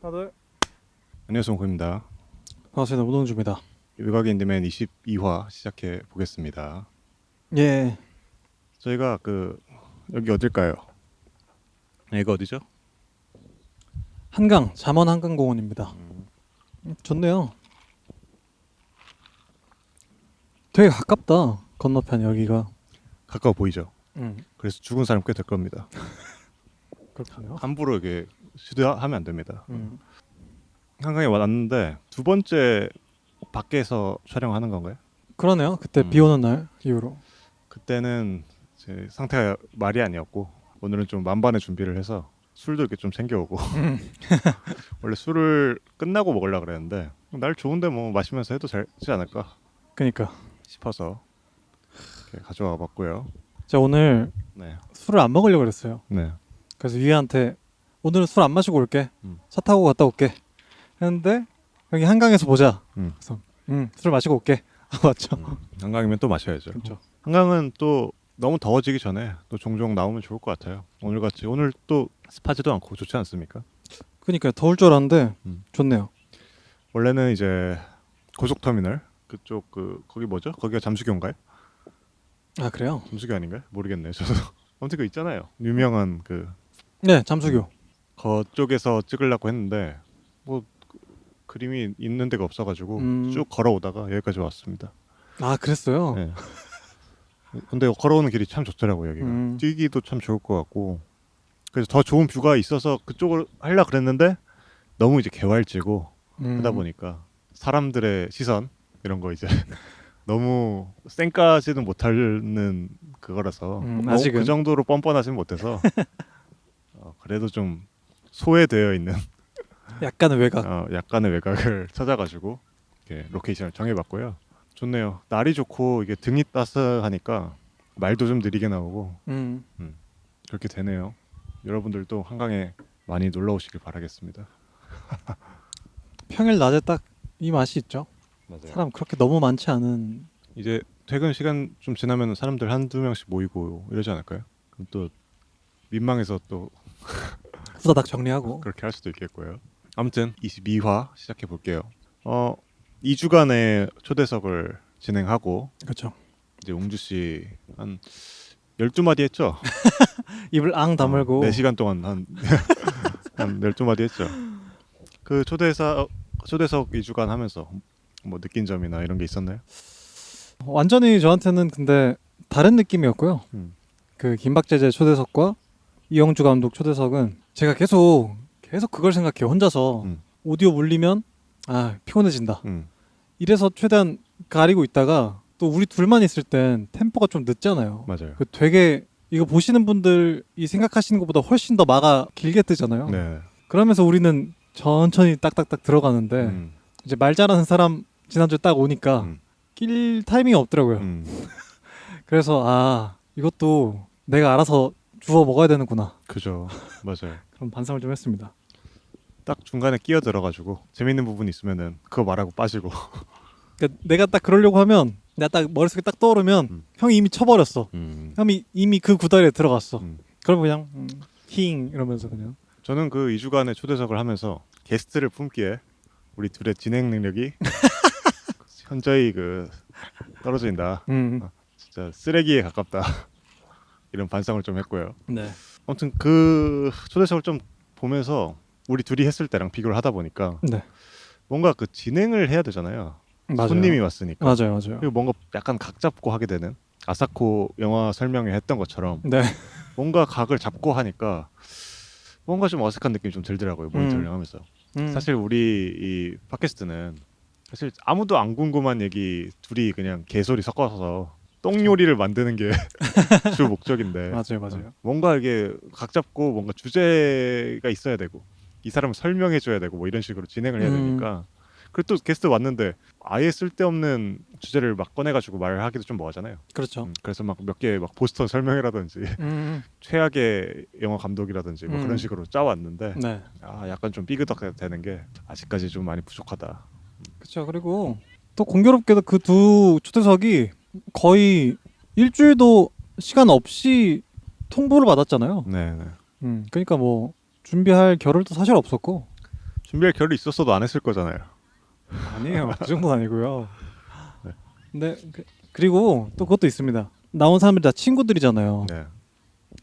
다들 안녕하세요, 홍입니다. 반갑습니다. 문동주입니다. 외곽인 디맨 22화 시작해 보겠습니다. 예, 저희가 여기 어딜까요? 여기가 어디죠? 한강 잠원 한강공원입니다. 좋네요. 되게 가깝다. 건너편 여기가. 가까워 보이죠? 음, 그래서 죽은 사람 꽤 될 겁니다. 그렇군요. 함부로 이게 시도하면 안 됩니다. 음, 한강에 왔는데 두 번째 밖에서 촬영하는 건가요? 그러네요. 그때 비 오는 날 이후로. 그때는 제 상태가 말이 아니었고 오늘은 좀 만반의 준비를 해서 술도 이렇게 좀 챙겨오고 원래 술을 끝나고 먹으려고 그랬는데 날 좋은데 뭐 마시면서 해도 되지 않을까 그러니까 싶어서 이렇게 가져와 봤고요. 제가 오늘 네. 술을 안 먹으려고 그랬어요. 네. 그래서 유혜한테 오늘은 술 안 마시고 올게. 음. 차 타고 갔다 올게. 했는데 여기 한강에서 보자. 음. 그래서 술 마시고 올게. 맞죠? 한강이면 또 마셔야죠. 그렇죠. 한강은 또 너무 더워지기 전에 또 종종 나오면 좋을 것 같아요. 오늘 또 습하지도 않고 좋지 않습니까? 그러니까 더울 줄 알았는데 음. 좋네요. 원래는 이제 고속터미널 그쪽 거기 뭐죠? 거기가 잠수교인가요? 아 그래요? 잠수교 아닌가요? 모르겠네요. 저도 아무튼 그 있잖아요. 유명한 네, 잠수교. 그쪽에서 찍으려고 했는데 뭐 그림이 있는 데가 없어가지고 쭉 걸어오다가 여기까지 왔습니다. 아 그랬어요? 네. 근데 걸어오는 길이 참 좋더라고요. 여기가 뛰기도 참 좋을 것 같고 그래서 더 좋은 뷰가 있어서 그쪽을 하려 그랬는데 너무 이제 개활지고 하다 보니까 사람들의 시선 이런 거 이제 너무 쌩까지는 못하는 그거라서 아직은 그 정도로 뻔뻔하지는 못해서 그래도 좀 소외되어 있는 약간의 외곽. 약간의 외곽을 찾아가지고 이렇게 로케이션을 정해봤고요. 좋네요. 날이 좋고 이게 등이 따스하니까 말도 좀 느리게 나오고 그렇게 되네요. 여러분들도 한강에 많이 놀러 오시길 바라겠습니다. 평일 낮에 딱 이 맛이 있죠. 맞아요. 사람 그렇게 너무 많지 않은. 이제 퇴근 시간 좀 지나면 사람들 한두 명씩 모이고 이러지 않을까요? 그럼 또 민망해서 또 후다닥 정리하고. 그렇게 할 수도 있겠고요. 아무튼 22화 시작해 볼게요. 2주간의 초대석을 진행하고 그렇죠. 이제 웅주 씨 한 12마디 했죠? 입을 앙 다물고. 4시간 동안 한 12마디 했죠. 그 초대석 2주간 하면서 뭐 느낀 점이나 이런 게 있었나요? 완전히 저한테는 근데 다른 느낌이었고요. 그 김박재재 초대석과 이영주 감독 초대석은 제가 계속 그걸 생각해요. 혼자서 오디오 물리면 피곤해진다. 이래서 최대한 가리고 있다가 또 우리 둘만 있을 땐 템포가 좀 늦잖아요. 맞아요. 그 되게 이거 보시는 분들이 생각하시는 것보다 훨씬 더 마가 길게 뜨잖아요. 네. 그러면서 우리는 천천히 딱딱딱 들어가는데 이제 말 잘하는 사람 지난주에 딱 오니까 낄 타이밍이 없더라고요. 그래서 이것도 내가 알아서 주워 먹어야 되는구나. 그죠. 맞아요. 그런 반성을 좀 했습니다. 딱 중간에 끼어 들어가지고 재밌는 부분 있으면은 그거 말하고 빠지고. 그러니까 내가 딱 그러려고 하면 내가 딱 머릿속에 딱 떠오르면 형이 이미 쳐버렸어. 형이 이미 그 구다리에 들어갔어. 그럼 그냥 힝 이러면서 그냥. 저는 그 2주간의 초대석을 하면서 게스트를 품기에 우리 둘의 진행 능력이 현저히 떨어진다. 진짜 쓰레기에 가깝다. 이런 반성을 좀 했고요. 네. 아무튼 그 초대석을 좀 보면서 우리 둘이 했을 때랑 비교를 하다 보니까 네. 뭔가 그 진행을 해야 되잖아요. 맞아요. 손님이 왔으니까. 맞아요. 그리고 뭔가 약간 각 잡고 하게 되는 아사코 영화 설명회 했던 것처럼 네. 뭔가 각을 잡고 하니까 뭔가 좀 어색한 느낌이 좀 들더라고요. 모니터링 하면서. 사실 우리 이 팟캐스트는 사실 아무도 안 궁금한 얘기 둘이 그냥 개소리 섞어서 똥 요리를 만드는 게 주 목적인데 맞아요. 뭔가 이게 각 잡고 뭔가 주제가 있어야 되고 이 사람을 설명해 줘야 되고 뭐 이런 식으로 진행을 해야 되니까 그리고 또 게스트 왔는데 아예 쓸데없는 주제를 막 꺼내가지고 말하기도 좀 뭐하잖아요. 그렇죠. 그래서 막 몇 개 막 보스턴 설명회라든지 최악의 영화 감독이라든지 뭐 그런 식으로 짜왔는데 네. 약간 좀 삐그덕 되는 게 아직까지 좀 많이 부족하다. 그렇죠. 그리고 또 공교롭게도 그 두 초대석이 거의 일주일도 시간 없이 통보를 받았잖아요. 네. 그러니까 뭐 준비할 겨를도 사실 없었고. 준비할 겨를이 있었어도 안 했을 거잖아요. 아니에요. 그 정도는 아니고요. 네. 근데 그리고 또 그것도 있습니다. 나온 사람들이 다 친구들이잖아요. 네.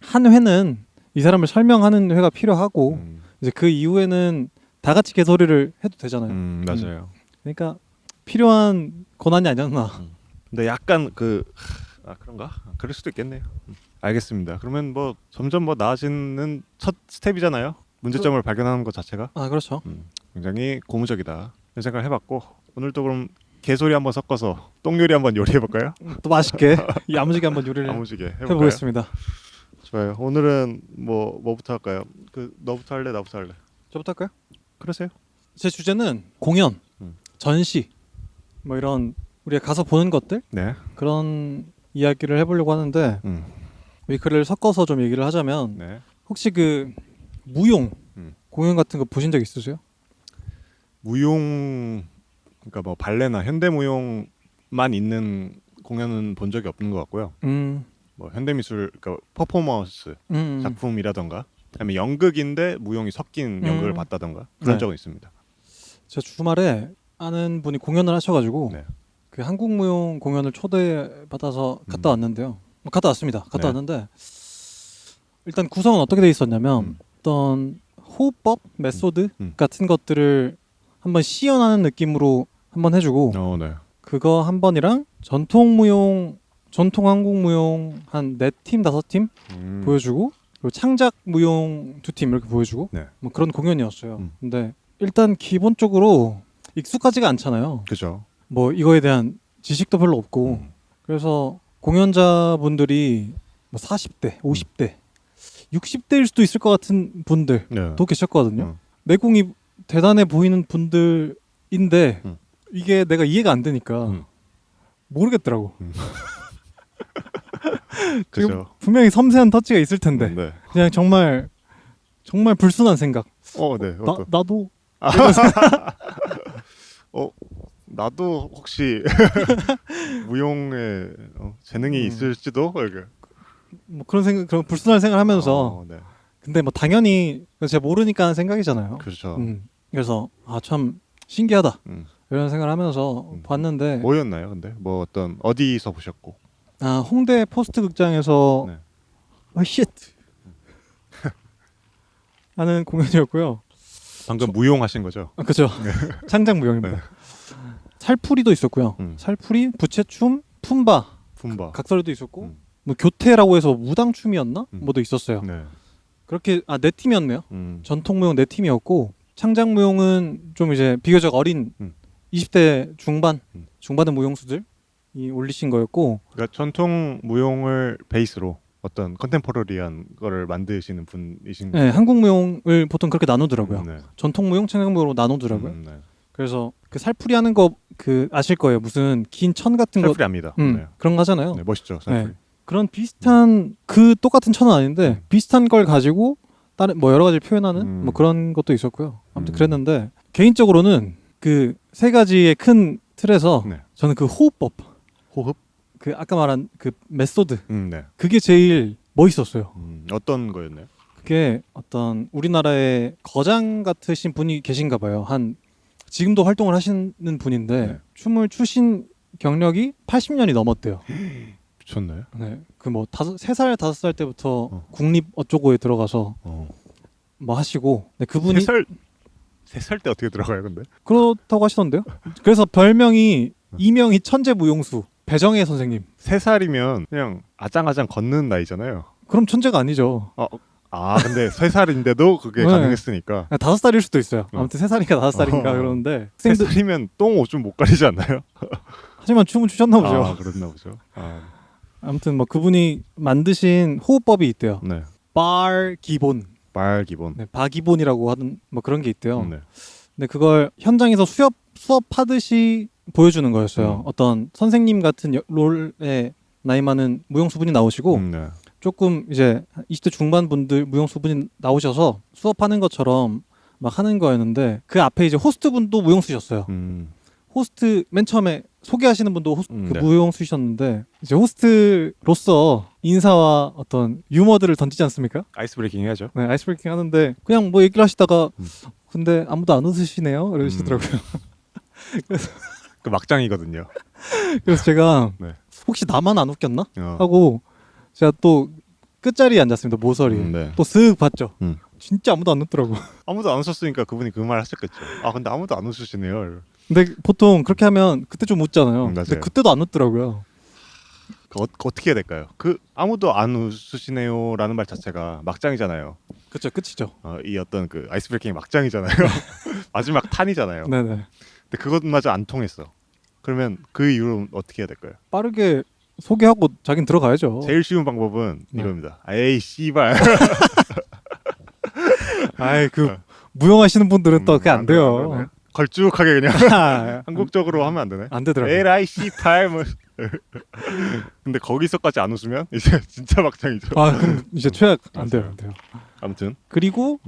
한 회는 이 사람을 설명하는 회가 필요하고 음. 이제 그 이후에는 다 같이 개소리를 해도 되잖아요. 맞아요. 그러니까 필요한 고난이 아니었나. 근데 약간 그런가? 그럴 수도 있겠네요. 알겠습니다. 그러면 뭐 점점 뭐 나아지는 첫 스텝이잖아요. 문제점을 발견하는 것 자체가 아 그렇죠. 굉장히 고무적이다 이런 생각을 해봤고 오늘도 그럼 개소리 한번 섞어서 똥요리 한번 요리해볼까요? 또 맛있게 야무지게 한번 요리를 야무지게 해볼까요? 해보겠습니다. 좋아요. 오늘은 뭐부터 할까요? 너부터 할래? 나부터 할래? 저부터 할까요? 그러세요. 제 주제는 공연, 전시 뭐 이런 우리가 가서 보는 것들 네. 그런 이야기를 해보려고 하는데 위크를 섞어서 좀 얘기를 하자면 네. 혹시 그 무용 공연 같은 거 보신 적 있으세요? 무용 그러니까 뭐 발레나 현대 무용만 있는 공연은 본 적이 없는 것 같고요. 뭐 현대미술 그러니까 퍼포먼스 작품이라던가 아니면 연극인데 무용이 섞인 연극을 봤다던가 그런 네. 적은 있습니다. 제가 주말에 아는 분이 공연을 하셔가지고 네. 그 한국무용 공연을 초대받아서 갔다 왔는데요. 갔다 왔습니다. 갔다 네. 왔는데 일단 구성은 어떻게 돼 있었냐면 어떤 호흡법, 메소드 같은 것들을 한번 시연하는 느낌으로 한번 해주고 네. 그거 한 번이랑 전통 한국 무용 한 4팀, 5팀 보여주고 그리고 창작 무용 2팀 이렇게 보여주고 네. 뭐 그런 공연이었어요. 근데 일단 기본적으로 익숙하지가 않잖아요. 그죠. 뭐 이거에 대한 지식도 별로 없고 그래서 공연자분들이 뭐 40대, 50대, 60대일 수도 있을 것 같은 분들도 네. 계셨거든요. 내공이 대단해 보이는 분들인데 이게 내가 이해가 안 되니까 모르겠더라고. 지금 그죠. 분명히 섬세한 터치가 있을 텐데 네. 그냥 정말 불순한 생각. 네. 나도 나도 혹시 무용에 재능이 있을지도 이렇게. 뭐 그런 불순한 생각을 하면서 네. 근데 뭐 당연히 제가 모르니까 하는 생각이잖아요. 그렇죠. 그래서 참 신기하다 이런 생각을 하면서 봤는데 뭐였나요? 근데 뭐 어디서 보셨고? 홍대 포스트 극장에서 네. 쉣 하는 공연이었고요. 방금 무용하신 거죠? 그죠. 창작 무용입니다. 네. 살풀이도 있었고요. 살풀이, 부채춤, 품바, 각설이도 있었고 뭐 교태라고 해서 무당춤이었나? 뭐도 있었어요. 네. 그렇게 4팀이었네요. 전통 무용 4팀이었고 창작 무용은 좀 이제 비교적 어린 20대 중반의 무용수들이 올리신 거였고 그러니까 전통 무용을 베이스로 어떤 컨템포러리한 거를 만드시는 분이신 네, 한국 무용을 보통 그렇게 나누더라고요. 네. 전통 무용, 창작 무용으로 나누더라고요. 네. 그래서 그 살풀이 하는 거 아실 거예요. 무슨 긴 천 같은 거 살풀이 압니다. 네. 그런 거 하잖아요. 네, 멋있죠. 살풀이. 네. 그런 비슷한 똑같은 천은 아닌데 비슷한 걸 가지고 다른 뭐 여러 가지 표현하는 뭐 그런 것도 있었고요. 아무튼 그랬는데 개인적으로는 그 세 가지의 큰 틀에서 네. 저는 그 호흡법, 호흡? 그 아까 말한 그 메소드 네. 그게 제일 멋있었어요. 어떤 거였나요? 그게 어떤 우리나라의 거장 같으신 분이 계신가 봐요. 지금도 활동을 하시는 분인데 네. 춤을 추신 경력이 80년이 넘었대요. 미쳤네. 네, 그 뭐 3살, 5살 때부터 국립 어쩌고에 들어가서 뭐 하시고 네, 그분이 3살 때 어떻게 들어가요, 근데? 그렇다고 하시던데요. 그래서 별명이 이명희 천재무용수 배정혜 선생님. 3살이면 그냥 아장아장 걷는 나이잖아요. 그럼 천재가 아니죠. 근데 3살인데도 그게 네. 가능했으니까 5살일 수도 있어요. 아무튼 3살인가 5살인가 그러는데 3살이면 똥 옷 좀 못 가리지 않나요? 하지만 춤은 추셨나 보죠. 그랬나 보죠. 아무튼 뭐 그분이 만드신 호흡법이 있대요. 네. bar 기본. 말 기본. 네, 바기본이라고 하는 뭐 그런 게 있대요. 네. 근데 그걸 현장에서 수업하듯이 보여주는 거였어요. 어떤 선생님 같은 롤에 나이 많은 무용수분이 나오시고 네. 조금 이제 20대 중반 분들 무용수분이 나오셔서 수업하는 것처럼 막 하는 거였는데 그 앞에 이제 호스트 분도 무용수셨어요. 호스트 맨 처음에 소개하시는 분도 네. 무용수셨는데 이제 호스트로서 인사와 어떤 유머들을 던지지 않습니까? 아이스 브레이킹 해야죠. 네, 아이스 브레이킹 하는데 그냥 뭐 얘기를 하시다가 근데 아무도 안 웃으시네요. 이러시더라고요. 그 막장이거든요. 그래서 제가 네. 혹시 나만 안 웃겼나 어. 하고 제가 또 끝자리에 앉았습니다. 모서리에. 네. 또 쓱 봤죠. 음. 진짜 아무도 안 웃더라고. 아무도 안 웃었으니까 그분이 그 말 하셨겠죠. 아 근데 아무도 안 웃으시네요. 근데 보통 그렇게 하면 그때 좀 웃잖아요. 맞아요. 근데 그때도 안 웃더라고요. 어떻게 해야 될까요? 그 아무도 안 웃으시네요라는 말 자체가 막장이잖아요. 그쵸, 끝이죠. 이 어떤 그 아이스 브레이킹 막장이잖아요. 마지막 탄이잖아요. 네네. 근데 그것마저 안 통했어. 그러면 그 이후로 어떻게 해야 될까요? 빠르게 소개하고 자긴 들어가야죠. 제일 쉬운 방법은 네. 이겁니다. 에이 씨발. 아이 그 무용하시는 분들은 또 그게 안 안 돼요. 되네. 걸쭉하게 그냥 아, 한국적으로 하면 안 되네. 안 되더라고요. 에라이 씨발 뭐. 근데 거기서까지 안 웃으면 이제 진짜 막장이죠. 아 그럼 이제 최악 안 돼요, 맞아요. 안 돼요. 아무튼 그리고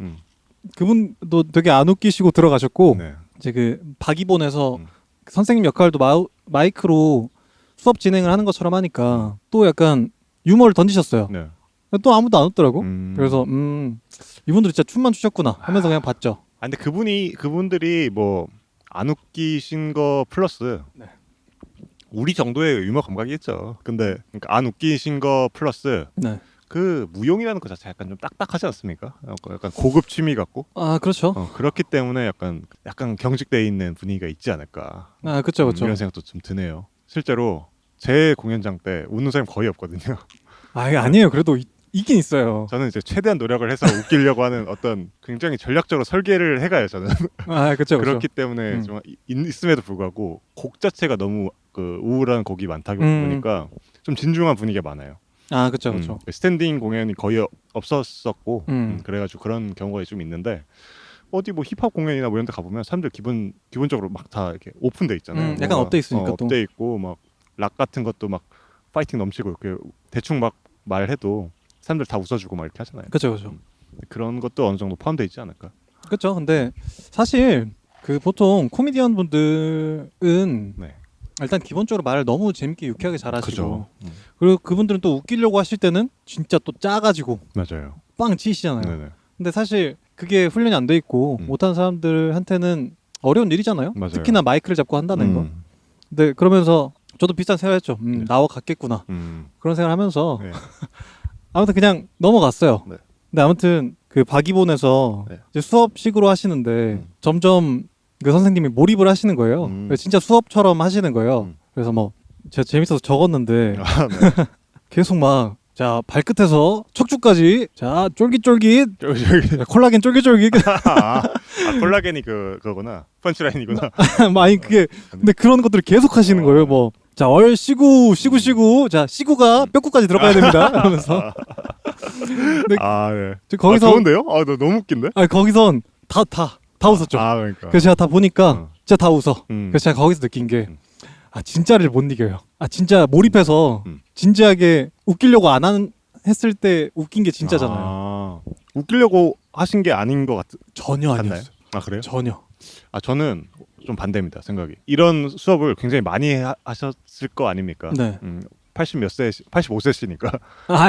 그분도 되게 안 웃기시고 들어가셨고 네. 이제 그 박이본에서 음. 선생님 역할도 마이크로 수업 진행을 하는 것처럼 하니까 또 약간 유머를 던지셨어요. 네. 또 아무도 안 웃더라고. 음. 그래서 이분들 진짜 춤만 추셨구나 하면서 그냥 봤죠. 아 근데 그분들이 뭐 안 웃기신 거 플러스 네. 우리 정도의 유머 감각이 있죠. 근데 그러니까 안 웃기신 거 플러스 네. 그 무용이라는 것 자체 약간 좀 딱딱하지 않습니까? 약간 고급 취미 같고 아 그렇죠. 그렇기 때문에 약간 경직돼 있는 분위기가 있지 않을까. 아 그렇죠, 그렇죠. 이런 생각도 좀 드네요. 실제로 제 공연장 때 웃는 사람이 거의 없거든요. 아 이게 아니에요. 그래도 있긴 있어요. 저는 이제 최대한 노력을 해서 웃기려고 하는 어떤 굉장히 전략적으로 설계를 해가요. 저는 아 그렇죠, 그렇죠. 그렇기 때문에 좀 있음에도 불구하고 곡 자체가 너무 그 우울한 곡이 많다 보니까 좀 진중한 분위기가 많아요. 아 그렇죠, 그렇죠. 스탠딩 공연이 거의 없었었고 그래가지고 그런 경우가 좀 있는데 어디 뭐 힙합 공연이나 뭐 이런 데 가보면 사람들 기본적으로 막 다 이렇게 오픈돼 있잖아요. 약간 업돼 있으니까 또. 업돼 있고 막 락 같은 것도 막 파이팅 넘치고 이렇게 대충 막 말해도 사람들 다 웃어주고 막 이렇게 하잖아요. 그렇죠, 그렇죠. 그런 것도 어느 정도 포함되어 있지 않을까? 그렇죠. 근데 사실 그 보통 코미디언 분들은 네. 일단 기본적으로 말을 너무 재밌게 유쾌하게 잘하시고 그죠. 그리고 그분들은 또 웃기려고 하실 때는 진짜 또 짜가지고 맞아요. 빵 치시잖아요. 네네. 근데 사실 그게 훈련이 안 돼 있고 못하는 사람들한테는 어려운 일이잖아요. 맞아요. 특히나 마이크를 잡고 한다는 거. 근데 그러면서 저도 비슷한 생각했죠. 나와 같겠구나. 그런 생각하면서 네. 아무튼 그냥 넘어갔어요. 네. 근데 아무튼 그 박이본에서 네. 이제 수업식으로 하시는데 점점 그 선생님이 몰입을 하시는 거예요. 그래서 진짜 수업처럼 하시는 거예요. 그래서 뭐 제가 재밌어서 적었는데 아, 네. 계속 막 자 발끝에서 척추까지 자 쫄깃쫄깃 저기 콜라겐 쫄깃쫄깃 콜라겐이 그거구나. 펀치라인이구나. 아니 그게 근데 그런 것들을 계속 하시는 거예요. 뭐 자 얼 시구 자 시구가 뼈구까지 들어가야 됩니다. 이러면서 근데 네. 거기서 좋은데요? 너 너무 웃긴데? 거기선 다 웃었죠. 그러니까. 그래서 제가 다 보니까 진짜 다 웃어. 그래서 제가 거기서 느낀 게 진짜를 못 이겨요. 진짜 몰입해서 진지하게 웃기려고 했을 때 웃긴 게 진짜잖아요. 웃기려고 하신 게 아닌 것 전혀 같나요? 아니었어요. 그래요? 전혀. 저는 좀 반대입니다. 생각이. 이런 수업을 굉장히 많이 하셨을 거 아닙니까? 네. 85세시니까.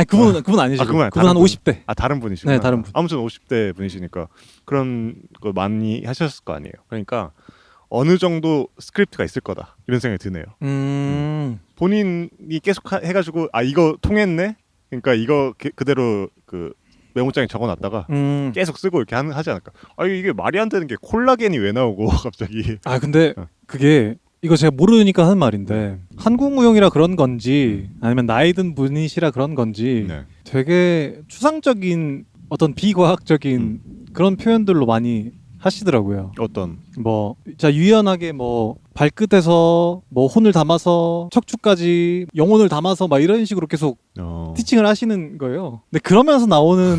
그분 아니시고. 그분 한 50대. 다른 분이시구나. 네, 다른 분. 아무튼 50대 분이시니까 그런 거 많이 하셨을 거 아니에요. 그러니까 어느 정도 스크립트가 있을 거다 이런 생각이 드네요. 본인이 계속 해가지고 이거 통했네. 그러니까 이거 그대로 그 메모장에 적어놨다가 계속 쓰고 이렇게 하지 않을까? 이게 말이 안 되는 게 콜라겐이 왜 나오고 갑자기? 근데 그게 이거 제가 모르니까 하는 말인데 한국 무용이라 그런 건지 아니면 나이 든 분이시라 그런 건지 네. 되게 추상적인 어떤 비과학적인 그런 표현들로 많이 하시더라고요. 어떤? 뭐, 자 유연하게 뭐 발끝에서 뭐 혼을 담아서 척추까지 영혼을 담아서 막 이런 식으로 계속 티칭을 하시는 거예요. 근데 그러면서 나오는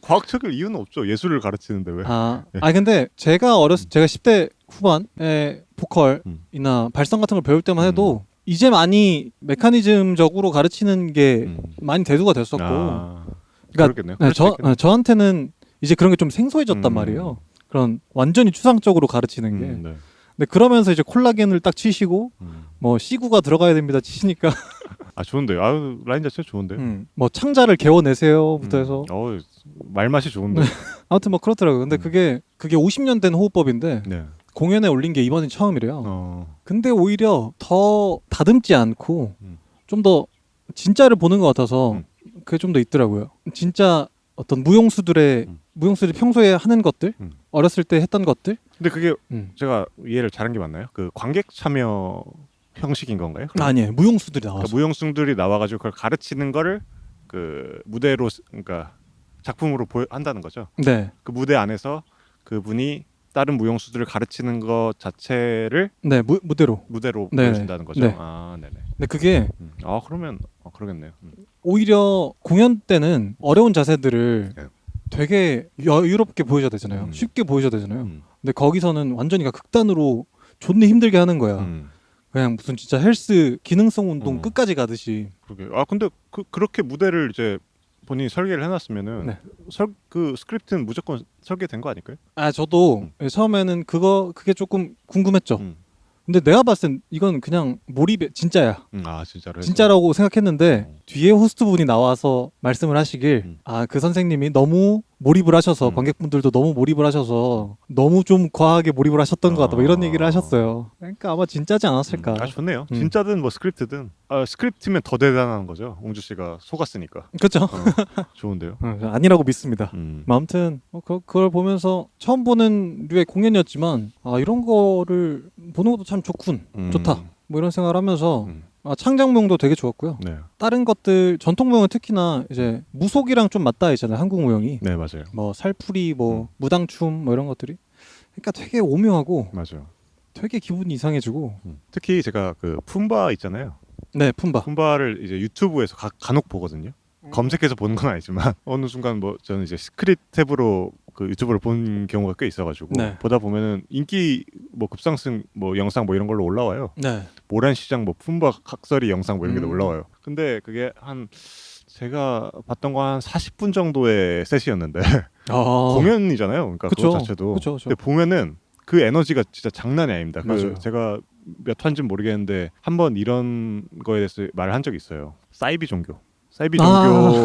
과학적인 이유는 없죠. 예술을 가르치는데 왜? 근데 제가 제가 10대 후반에 보컬이나 발성 같은 걸 배울 때만 해도 이제 많이 메커니즘적으로 가르치는 게 많이 대두가 됐었고, 그러니까 저한테는 이제 그런 게 좀 생소해졌단 말이에요. 그런 완전히 추상적으로 가르치는 게. 네. 근데 그러면서 이제 콜라겐을 딱 치시고 뭐 시구가 들어가야 됩니다 치시니까 좋은데요. 라인 자체 좋은데요. 뭐 창자를 개워내세요부터 해서 말맛이 좋은데. 아무튼 뭐 그렇더라고요. 근데 그게 50년 된 호흡법인데 네. 공연에 올린 게 이번이 처음이래요. 근데 오히려 더 다듬지 않고 좀 더 진짜를 보는 것 같아서 그게 좀 더 있더라고요. 진짜 어떤 무용수들이 평소에 하는 것들, 어렸을 때 했던 것들. 근데 그게 제가 이해를 잘한 게 맞나요? 그 관객 참여 형식인 건가요? 아니에요. 무용수들이 나와서. 그러니까 무용수들이 나와가지고 그걸 가르치는 거를 그 무대로 그러니까 작품으로 한다는 거죠. 네. 그 무대 안에서 그분이 다른 무용수들을 가르치는 것 자체를 네, 무대로 보여준다는 거죠. 네. 아, 네네. 근데 그게 그러면 그러겠네요. 오히려 공연 때는 어려운 자세들을 네. 되게 여유롭게 보여줘야 되잖아요. 쉽게 보여줘야 되잖아요. 근데 거기서는 완전히 극단으로 존나 힘들게 하는 거야. 그냥 무슨 진짜 헬스 기능성 운동 끝까지 가듯이. 그러게. 근데 그렇게 무대를 이제 본인이 설계를 해놨으면은 네. 그 스크립트는 무조건 설계된 거 아닐까요? 저도 처음에는 그게 조금 궁금했죠. 근데 내가 봤을 땐 이건 그냥 몰입의 진짜야. 진짜로. 진짜라고 생각했는데 뒤에 호스트분이 나와서 말씀을 하시길 그 선생님이 너무 몰입을 하셔서 관객분들도 너무 몰입을 하셔서 너무 좀 과하게 몰입을 하셨던 것 같다 뭐 이런 얘기를 하셨어요. 그러니까 아마 진짜지 않았을까. 좋네요. 진짜든 뭐 스크립트든 스크립트면 더 대단한 거죠. 옹주 씨가 속았으니까. 그렇죠. 좋은데요. 아니라고 믿습니다. 아무튼 그걸 보면서 처음 보는 류의 공연이었지만 이런 거를 보는 것도 참 좋다. 뭐 이런 생각을 하면서 창작무용도 되게 좋았고요. 네. 다른 것들 전통무용은 특히나 이제 무속이랑 좀 맞닿아 있잖아요. 한국 무용이. 네, 맞아요. 뭐 살풀이, 뭐 무당춤, 뭐 이런 것들이. 그러니까 되게 오묘하고. 맞아요. 되게 기분이 이상해지고. 특히 제가 그 품바 있잖아요. 네, 품바. 품바를 이제 유튜브에서 간혹 보거든요. 검색해서 보는 건 아니지만 어느 순간 뭐 저는 이제 스크립 탭으로 그 유튜브를 본 경우가 꽤 있어가지고 보다 보면은 인기 뭐 급상승 뭐 영상 뭐 이런 걸로 올라와요. 네. 모란시장 뭐 품바 각설이 영상 뭐 이런 게 올라와요. 근데 그게 제가 봤던 거 한 40분 정도의 셋이었는데 공연이잖아요. 그러니까 그거 자체도. 그쵸. 근데 보면은 그 에너지가 진짜 장난이 아닙니다. 맞아요. 제가 몇 화인지는 모르겠는데 한번 이런 거에 대해서 말을 한 적이 있어요. 사이비 종교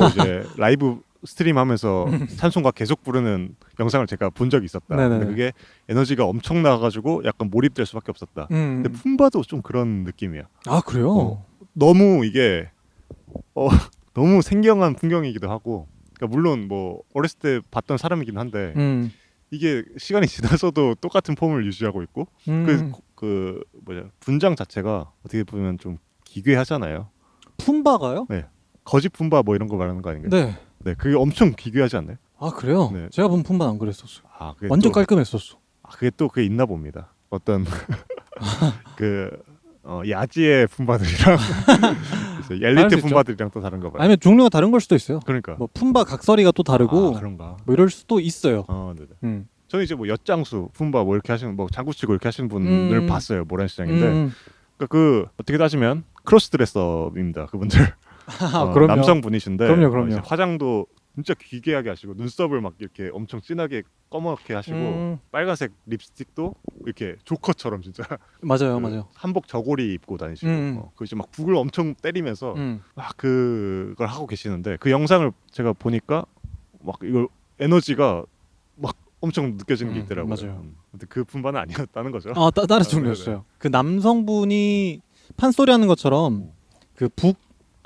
이제 라이브 스트림하면서 찬송가 계속 부르는 영상을 제가 본 적이 있었다. 근데 그게 에너지가 엄청 나가지고 약간 몰입될 수밖에 없었다. 근데 품바도 좀 그런 느낌이야. 그래요? 너무 이게 너무 생경한 풍경이기도 하고, 그러니까 물론 뭐 어렸을 때 봤던 사람이긴 한데 이게 시간이 지나서도 똑같은 폼을 유지하고 있고 그 분장 자체가 어떻게 보면 좀 기괴하잖아요. 품바가요? 네. 거짓 품바 뭐 이런 거 말하는 거 아닌가요? 네. 네, 그게 엄청 기괴하지 않나요? 그래요? 네. 제가 본 품바는 안 그랬었어요. 완전 깔끔했었어. 그게 있나 봅니다. 어떤 야지의 품바들이랑 엘리트 품바들이랑 또 다른가 봐요. 아니면 종류가 다른 걸 수도 있어요. 그러니까 뭐 품바 각설이가 또 다르고 그런가. 뭐 이럴 수도 있어요. 네네. 저는 이제 뭐 엿장수 품바 뭐 이렇게 하시는 뭐 장구치고 이렇게 하시는 분을 봤어요. 모란시장인데 그러니까 어떻게 따지면 크로스드레서입니다. 그분들. 남성분이신데 그럼요. 화장도 진짜 기괴하게 하시고 눈썹을 막 이렇게 엄청 진하게 검게 하시고 빨간색 립스틱도 이렇게 조커처럼 진짜 맞아요. 한복 저고리 입고 다니시고 그 이제 막 북을 엄청 때리면서 막 그걸 하고 계시는데 그 영상을 제가 보니까 막 이걸 에너지가 막 엄청 느껴지는 게 있더라고요. 맞아요. 근데 그 품바는 아니었다는 거죠. 다른 종류였어요. 그 남성분이 판소리 하는 것처럼 그 북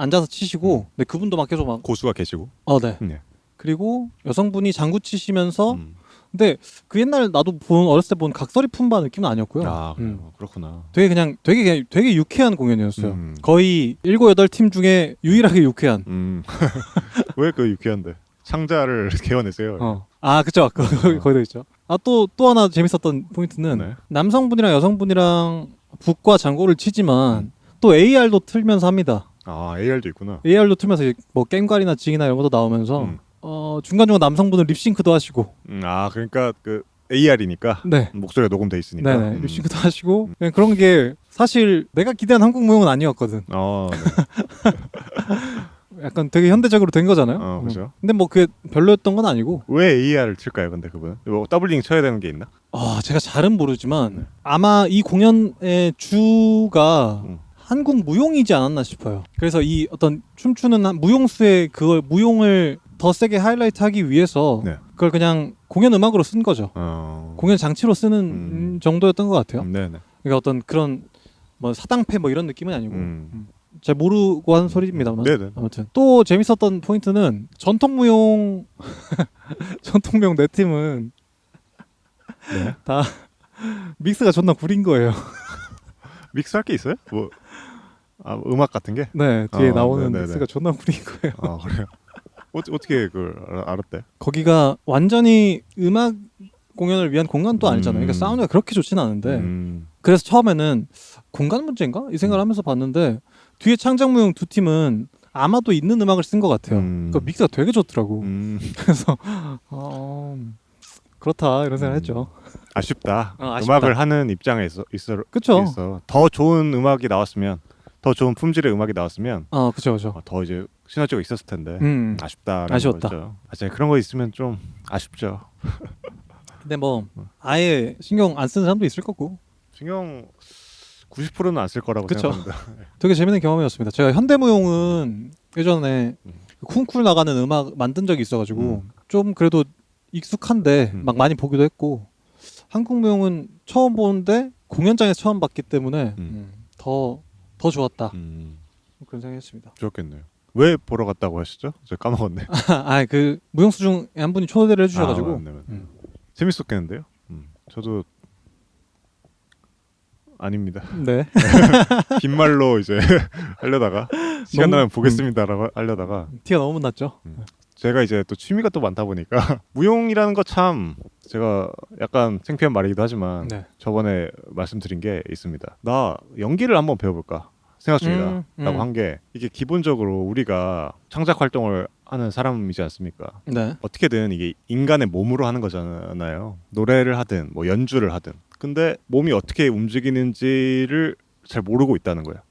앉아서 치시고 근데 그분도 막 계속 막 고수가 계시고 네. 그리고 여성분이 장구 치시면서 근데 그 옛날 나도 어렸을 때 본 각설이 품바 느낌은 아니었고요. 그렇구나. 되게 유쾌한 공연이었어요. 거의 7, 8팀 중에 유일하게 유쾌한. 왜 그 유쾌한데? 창자를 개어내세요. 그쵸. 거기도 있죠. 또 하나 재밌었던 포인트는 남성분이랑 여성분이랑 북과 장구를 치지만 또 AR도 틀면서 합니다. AR도 있구나. AR도 틀면서 뭐 깽괄이나 징이나 이런 것도 나오면서 중간중간 남성분은 립싱크도 하시고. 그러니까 그 AR이니까 목소리가 녹음돼 있으니까. 네네. 립싱크도 하시고 그냥 그런 게 사실 내가 기대한 한국 무용은 아니었거든. 네. 약간 되게 현대적으로 된 거잖아요. 그렇죠. 근데 뭐 그게 별로였던 건 아니고. 왜 AR을 칠까요, 근데 그분은? 뭐 더블링 쳐야 되는 게 있나? 제가 잘은 모르지만 아마 이 공연의 주가 한국 무용이지 않았나 싶어요. 그래서 이 어떤 춤추는 무용수의 그걸 무용을 더 세게 하이라이트하기 위해서 네. 그걸 그냥 공연 음악으로 쓴 거죠. 공연 장치로 쓰는 정도였던 것 같아요. 네네. 그러니까 어떤 그런 뭐 사당패 뭐 이런 느낌은 아니고 잘 모르고 하는 소리입니다만 네네. 아무튼 또 재밌었던 포인트는 전통무용 전통무용 네 팀은 네. 다 믹스가 존나 구린 거예요. 믹스할 게 있어요? 뭐 음악 같은 게? 네 뒤에 나오는 네네네. 믹스가 존나 구린 거예요. 그래요? 어떻게 그걸 알았대? 거기가 완전히 음악 공연을 위한 공간도 아니잖아요. 그러니까 사운드가 그렇게 좋지는 않은데 그래서 처음에는 공간 문제인가? 이 생각을 하면서 봤는데 뒤에 창작무용 두 팀은 아마도 있는 음악을 쓴 것 같아요. 그 믹스가 되게 좋더라고. 그래서 그렇다 이런 생각을 했죠. 아쉽다. 아쉽다. 음악을 하는 입장에 그쵸. 있어 더 좋은 음악이 나왔으면, 더 좋은 품질의 음악이 나왔으면 그쵸 그쵸. 더 이제 시너지가 있었을 텐데 아쉽다라는 아쉬웠다. 거죠. 진짜 그런 거 있으면 좀 아쉽죠. 근데 뭐 아예 신경 안 쓰는 사람도 있을 거고. 신경 90%는 안 쓸 거라고 그쵸. 생각합니다. 되게 재밌는 경험이었습니다. 제가 현대무용은 예전에 쿵쿨 나가는 음악 만든 적이 있어가지고 좀 그래도 익숙한데 막 많이 보기도 했고, 한국무용은 처음 보는데 공연장에서 처음 봤기 때문에 더 좋았다 그런 생각했습니다. 좋겠네요. 왜 보러 갔다고 하시죠? 저 까먹었네. 그 무용수 중에 한 분이 초대를 해주셔가지고 맞네. 재밌었겠는데요. 저도 아닙니다. 네. 빈말로 이제 하려다가 시간 나면 보겠습니다라고 하려다가 티가 너무 났죠. 제가 이제 또 취미가 또 많다 보니까 무용이라는 거 참 제가 약간 창피한 말이기도 하지만 네. 저번에 말씀드린 게 있습니다. 나 연기를 한번 배워볼까 생각 중이다 라고 한 게, 이게 기본적으로 우리가 창작 활동을 하는 사람이지 않습니까? 네. 어떻게든 이게 인간의 몸으로 하는 거잖아요. 노래를 하든 뭐 연주를 하든. 근데 몸이 어떻게 움직이는지를 잘 모르고 있다는 거예요.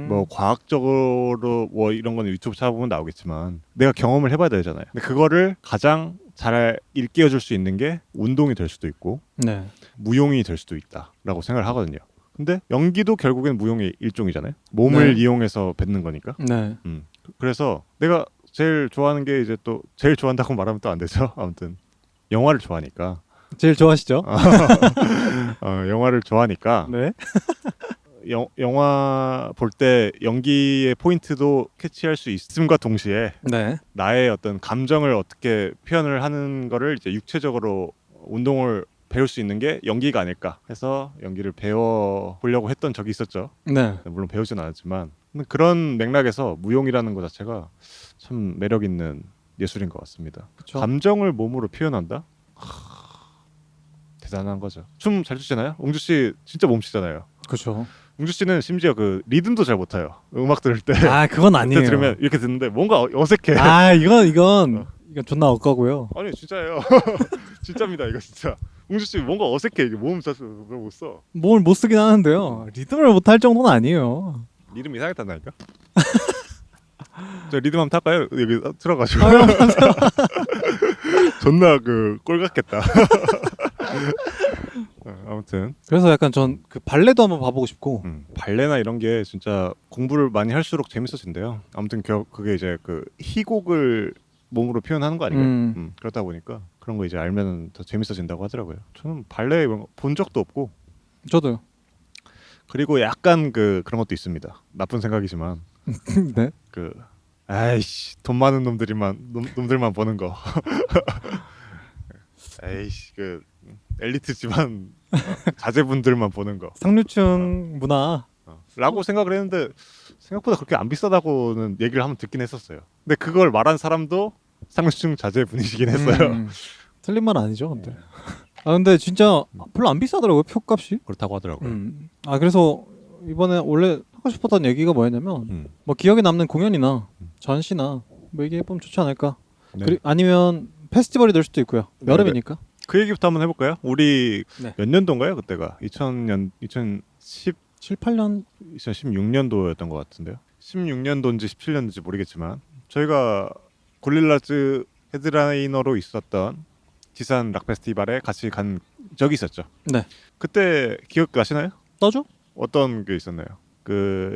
뭐 과학적으로 뭐 이런 거는 유튜브 찾아보면 나오겠지만 내가 경험을 해봐야 되잖아요. 근데 그거를 가장 잘 일깨워줄 수 있는 게 운동이 될 수도 있고 네. 무용이 될 수도 있다라고 생각을 하거든요. 근데 연기도 결국엔 무용의 일종이잖아요. 몸을 네. 이용해서 뱉는 거니까. 네. 그래서 내가 제일 좋아하는 게 이제 또 제일 좋아한다고 말하면 또 안 되죠. 아무튼 영화를 좋아하니까. 제일 좋아하시죠? 영화를 좋아하니까. 네. 영화 볼 때 연기의 포인트도 캐치할 수 있음과 동시에 네. 나의 어떤 감정을 어떻게 표현을 하는 거를 이제 육체적으로 운동을 배울 수 있는 게 연기가 아닐까 해서 연기를 배워 보려고 했던 적이 있었죠. 네. 물론 배우진 않았지만 그런 맥락에서 무용이라는 것 자체가 참 매력 있는 예술인 것 같습니다. 그쵸. 감정을 몸으로 표현한다? 대단한 거죠. 춤 잘 추시나요? 웅주 씨 진짜 몸치잖아요. 그렇죠. 웅주 씨는 심지어 그 리듬도 잘 못해요. 음악 들을 때. 그건 아니에요. 그때 들으면 이렇게 듣는데 뭔가 어색해. 이건 존나 억까고요. 아니 진짜예요. 진짜입니다. 이거 진짜. 웅주 씨 뭔가 어색해. 이게 몸 자체 못 써. 몸을 못 쓰긴 하는데요. 리듬을 못 할 정도는 아니에요. 리듬 이상했다니까. 저 리듬 한번 탈까요? 여기 틀어가지고. 존나 꼴 같겠다. 아무튼 그래서 약간 전 그 발레도 한번 봐보고 싶고. 발레나 이런 게 진짜 공부를 많이 할수록 재밌어진대요. 아무튼 그게 이제 그 희곡을 몸으로 표현하는 거 아닌가요? 그렇다 보니까 그런 거 이제 알면 더 재밌어진다고 하더라고요. 저는 발레 본 적도 없고. 저도요. 그리고 약간 그런 것도 있습니다. 나쁜 생각이지만. 네. 아이씨 돈 많은 놈들만 보는 거. 에이씨 엘리트 집안 자제분들만 보는 거. 상류층 문화. 라고 생각을 했는데 생각보다 그렇게 안 비싸다고는 얘기를 한번 듣긴 했었어요. 근데 그걸 말한 사람도 상류층 자제분이시긴 했어요. 틀린 말 아니죠, 근데. 근데 진짜 별로 안 비싸더라고요, 표값이. 그렇다고 하더라고요. 그래서 이번에 원래 하고 싶었던 얘기가 뭐였냐면 뭐 기억에 남는 공연이나 전시나 뭐 얘기해보면 좋지 않을까. 네. 아니면 페스티벌이 될 수도 있고요. 여름이니까. 그 얘기부터 한번 해볼까요? 우리 네. 몇 년도인가요? 그때가 2016년도였던 8년? 것 같은데요. 16년도인지 17년도인지 모르겠지만 저희가 고릴라즈 헤드라이너로 있었던 지산 락 페스티벌에 같이 간 적이 있었죠. 네. 그때 기억나시나요? 떠줘? 어떤 게 있었나요?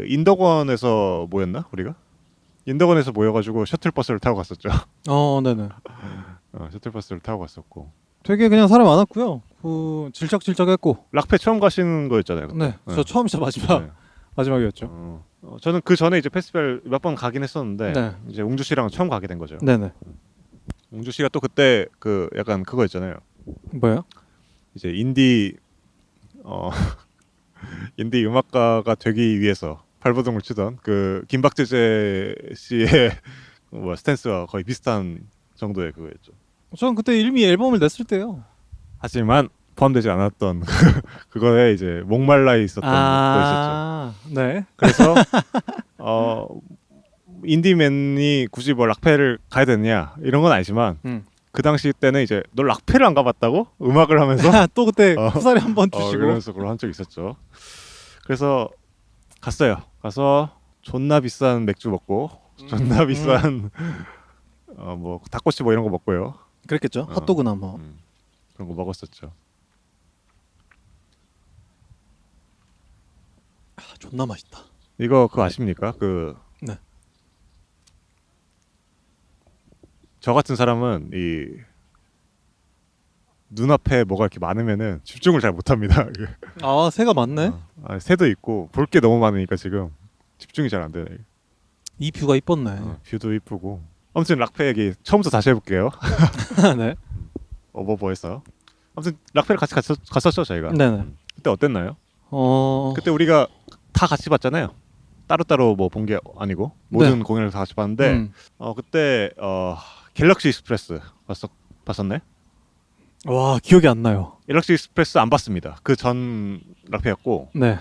인덕원에서 모였나 우리가? 인덕원에서 모여가지고 셔틀버스를 타고 갔었죠. 네네. 셔틀버스를 타고 갔었고. 되게 그냥 사람 많았고요. 질척질척했고. 락페 처음 가시는 거였잖아요. 그때. 네, 저 처음이자 마지막 마지막이었죠. 저는 그 전에 이제 페스티벌 몇 번 가긴 했었는데 네. 이제 웅주 씨랑 처음 가게 된 거죠. 네네. 웅주 씨가 또 그때 그 약간 그거 있잖아요. 뭐요? 이제 인디 인디 음악가가 되기 위해서 발버둥을 치던 그 김박재재 씨의 뭐 스탠스와 거의 비슷한 정도의 그거였죠. 저는 그때 이미 앨범을 냈을 때요. 하지만 포함되지 않았던 그거에 이제 목말라 있었던 거 있었죠. 네. 그래서 인디맨이 굳이 뭐 락페를 가야 되느냐 이런 건 아니지만 그 당시 때는 이제 너 락페를 안 가봤다고? 음악을 하면서 또 그때 후살이 한번 주시고 그러면서 그걸 한 적이 있었죠. 그래서 갔어요. 가서 존나 비싼 맥주 먹고 존나 비싼 뭐 닭꼬치 뭐 이런 거 먹고요. 그랬겠죠. 핫도그나 뭐 그런 거 먹었었죠. 존나 맛있다. 이거 그거 아십니까? 네. 저 같은 사람은 이 눈앞에 뭐가 이렇게 많으면은 집중을 잘 못합니다. 새가 많네. 새도 있고 볼 게 너무 많으니까 지금 집중이 잘 안 되네. 이 뷰가 이뻤네. 뷰도 이쁘고. 아무튼 락페 얘기 처음부터 다시 해볼게요. 네. 어버버해서. 아무튼 락페를 같이 갔었죠 저희가. 네네. 그때 어땠나요? 그때 우리가 다 같이 봤잖아요. 따로따로 뭐 본 게 아니고 모든 공연을 다 같이 봤는데 그때 갤럭시 익스프레스 봤었네? 와 기억이 안 나요. 갤럭시 익스프레스 안 봤습니다. 그 전 락페였고 네.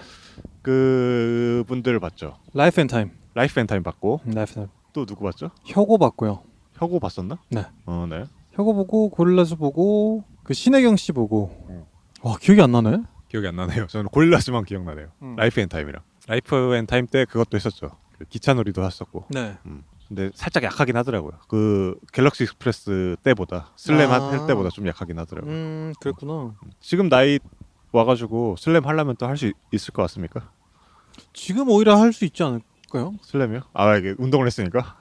그 분들을 봤죠. 라이프 앤 타임. 라이프 앤 타임 봤고 라이프 타임. 또 누구 봤죠? 혁오 봤고요. 혁오 봤었나? 네. 네. 혁오 보고 고릴라즈 보고 그 신혜경 씨 보고 와 기억이 안 나네. 기억이 안 나네요. 저는 고릴라즈만 기억나네요. 라이프 앤 타임이랑 라이프 앤 타임 때 그것도 했었죠. 그 기차놀이도 했었고. 네. 근데 살짝 약하긴 하더라고요. 그 갤럭시 익스프레스 때보다 슬램 할 때보다 좀 약하긴 하더라고요. 그랬구나. 지금 나이 와가지고 슬램 하려면 또 할 수 있을 것 같습니까? 지금 오히려 할 수 있지 않을까요? 슬램이요? 이게 운동을 했으니까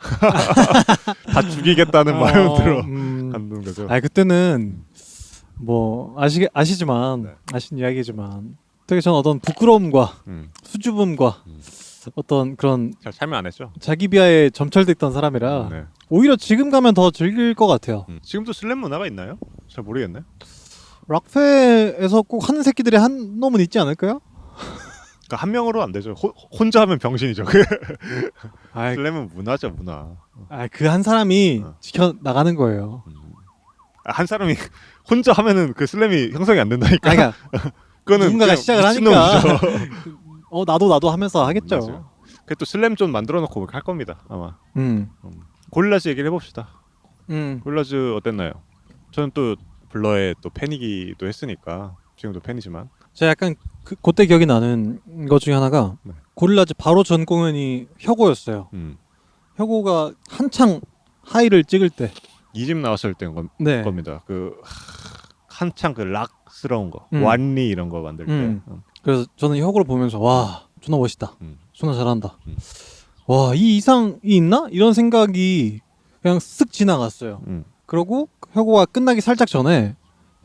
다 죽이겠다는 마음 들어 간다는 거죠. 그때는 뭐 아시지만 아신 이야기지만 되게 전 어떤 부끄러움과 수줍음과 어떤 그런 잘 참여 안 했죠. 자기 비하에 점철돼 있던 사람이라 오히려 지금 가면 더 즐길 것 같아요. 지금도 슬램 문화가 있나요? 잘 모르겠네. 락페에서 꼭 하는 새끼들이 한 놈은 있지 않을까요? 그러니까 한 명으로 안 되죠. 혼자 하면 병신이죠. 슬램은 문화죠, 문화. 그 한 사람이 지켜 나가는 거예요. 한 사람이 혼자 하면은 그 슬램이 형성이 안 된다니까. 그러니까 그거는 누군가가 시작을 하니까 나도 하면서 하겠죠. 맞아요. 그게 또 슬램 좀 만들어 놓고 할 겁니다, 아마. 고릴라즈 얘기를 해봅시다. 고릴라즈 어땠나요? 저는 또 블러의 또 팬이기도 했으니까 지금도 팬이지만 제가 약간 그때 기억이 나는 것 중에 하나가 고릴라즈 바로 전 공연이 혁오였어요. 혁오가 한창 하이를 찍을 때 2집 나왔을 때인 겁니다. 그 한창 그 락스러운 거, 완리 이런 거 만들 때. 그래서 저는 혁오를 보면서 와 존나 멋있다, 존나 잘한다. 와 이 이상이 있나? 이런 생각이 그냥 쓱 지나갔어요. 그러고 혁오가 끝나기 살짝 전에